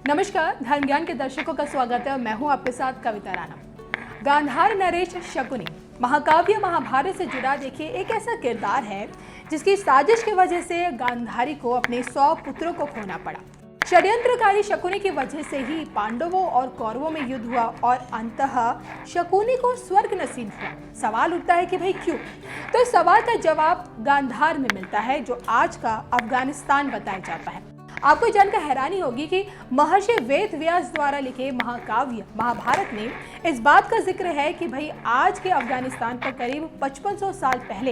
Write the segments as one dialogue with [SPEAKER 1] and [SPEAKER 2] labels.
[SPEAKER 1] नमस्कार, धर्म ज्ञान के दर्शकों का स्वागत है और मैं हूं आपके साथ कविता राणा। गांधार नरेश शकुनी महाकाव्य महाभारत से जुड़ा देखिए एक ऐसा किरदार है जिसकी साजिश की वजह से गांधारी को अपने 100 पुत्रों को खोना पड़ा। षड्यंत्रकारी शकुनी की वजह से ही पांडवों और कौरवों में युद्ध हुआ और अंततः शकुनी को स्वर्ग नसीब हुआ। सवाल उठता है कि भाई क्यों? तो इस सवाल का जवाब गांधार में मिलता है, जो आज का अफगानिस्तान बताया जाता है। आपको जानकर हैरानी होगी कि महर्षि वेद व्यास द्वारा लिखे महाकाव्य महाभारत में इस बात का जिक्र है कि भाई आज के अफगानिस्तान पर करीब 5500 साल पहले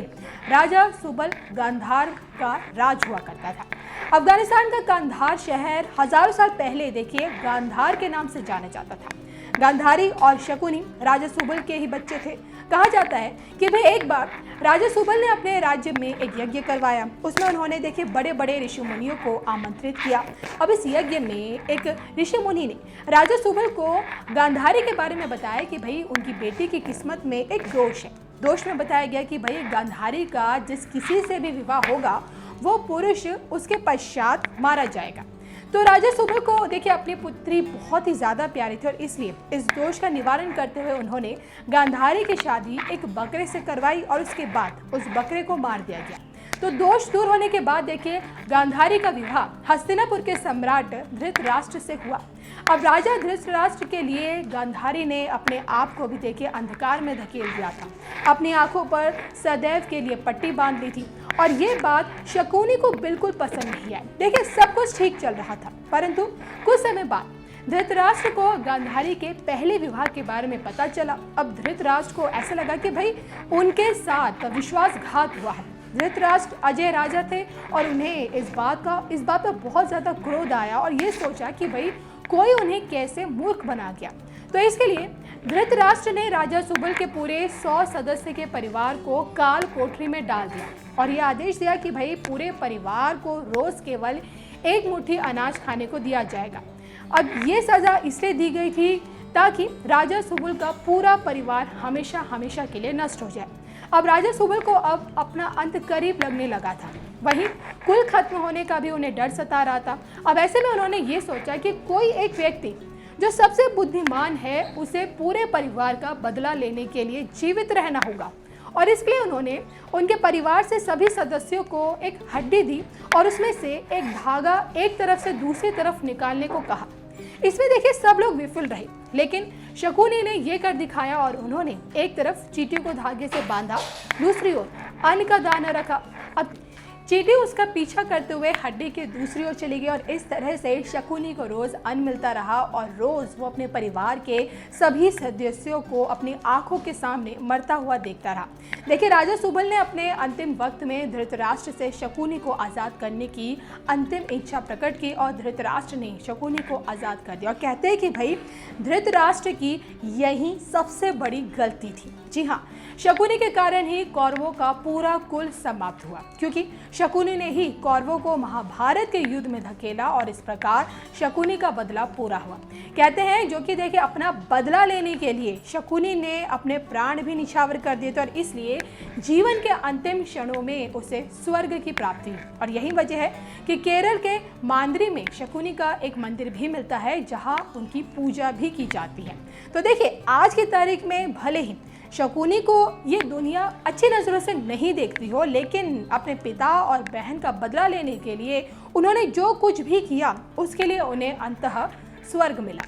[SPEAKER 1] राजा सुबल गांधार का राज हुआ करता था। अफगानिस्तान का गांधार शहर हजारों साल पहले देखिए गांधार के नाम से जाना जाता था। गांधारी और शकुनी राजा सुबल के ही बच्चे थे। कहा जाता है कि भाई एक बार राजा सुबल ने अपने राज्य में एक यज्ञ करवाया। उसमें उन्होंने देखिए बड़े बड़े ऋषि मुनियों को आमंत्रित किया। अब इस यज्ञ में एक ऋषि मुनि ने राजा सुबल को गांधारी के बारे में बताया कि भाई उनकी बेटी की किस्मत में एक दोष है। दोष में बताया गया कि भाई गांधारी का जिस किसी से भी विवाह होगा वो पुरुष उसके पश्चात मारा जाएगा। तो राजा सुबल को देखिए अपनी पुत्री बहुत ही ज़्यादा प्यारी थी और इसलिए इस दोष का निवारण करते हुए उन्होंने गांधारी की शादी एक बकरे से करवाई और उसके बाद उस बकरे को मार दिया गया। तो दोष दूर होने के बाद देखिए गांधारी का विवाह हस्तिनापुर के सम्राट धृतराष्ट्र से हुआ। अब राजा धृतराष्ट्र के लिए गांधारी ने अपने आप को भी देखिए अंधकार में धकेल दिया था। अपनी आंखों पर सदैव के लिए पट्टी बांध ली थी और ये बात शकुनी को बिल्कुल पसंद नहीं आई। देखिए सब कुछ ठीक चल रहा था, परंतु कुछ समय बाद धृतराष्ट्र को गांधारी के पहले विवाह के बारे में पता चला। अब धृतराष्ट्र को ऐसा लगा कि भाई उनके साथ विश्वासघात हुआ है। धृतराष्ट्र अजय राजा थे और उन्हें इस बात पर बहुत ज़्यादा क्रोध आया और ये सोचा कि भाई कोई उन्हें कैसे मूर्ख बना गया। तो इसके लिए धृतराष्ट्र ने राजा सुबल के पूरे 100 सदस्य के परिवार को काल कोठरी में डाल दिया और ये आदेश दिया कि भाई पूरे परिवार को रोज केवल एक मुट्ठी अनाज खाने को दिया जाएगा। अब ये सज़ा इसलिए दी गई थी ताकि राजा सुबल का पूरा परिवार हमेशा हमेशा के लिए नष्ट हो जाए। अब राजा सुबल को अब अपना अंत करीब लगने लगा था, वहीं कुल खत्म होने का भी उन्हें डर सता रहा था। अब ऐसे में उन्होंने ये सोचा कि कोई एक व्यक्ति जो सबसे बुद्धिमान है उसे पूरे परिवार का बदला लेने के लिए जीवित रहना होगा और इसलिए उन्होंने उनके परिवार से सभी सदस्यों को एक हड्डी दी और उसमें से एक धागा एक तरफ से दूसरी तरफ निकालने को कहा। इसमें देखिए सब लोग विफल रहे, लेकिन शकुनी ने यह कर दिखाया और उन्होंने एक तरफ चींटी को धागे से बांधा, दूसरी ओर अन्न का दाना रखा। अब चींटी उसका पीछा करते हुए हड्डी के दूसरी ओर चली गई और इस तरह से शकुनी को रोज अन्न मिलता रहा और रोज वो अपने परिवार के सभी सदस्यों को अपनी आंखों के सामने मरता हुआ देखता रहा। देखिए राजा सुबल ने अपने अंतिम वक्त में धृतराष्ट्र से शकुनी को आज़ाद करने की अंतिम इच्छा प्रकट की और धृतराष्ट्र ने शकुनी को आज़ाद कर दिया और कहते हैं कि भाई धृतराष्ट्र की यही सबसे बड़ी गलती थी। जी हाँ, शकुनी के कारण ही कौरवों का पूरा कुल समाप्त हुआ, क्योंकि शकुनी ने ही कौरवों को महाभारत के युद्ध में धकेला और इस प्रकार शकुनी का बदला पूरा हुआ। कहते हैं जो कि देखिए अपना बदला लेने के लिए शकुनी ने अपने प्राण भी निछावर कर दिए थे और इसलिए जीवन के अंतिम क्षणों में उसे स्वर्ग की प्राप्ति हुई। और यही वजह है कि केरल के मांद्री में शकुनी का एक मंदिर भी मिलता है जहाँ उनकी पूजा भी की जाती है। तो देखिए आज की तारीख में भले ही शकुनी को ये दुनिया अच्छी नज़रों से नहीं देखती हो, लेकिन अपने पिता और बहन का बदला लेने के लिए उन्होंने जो कुछ भी किया उसके लिए उन्हें अंततः स्वर्ग मिला।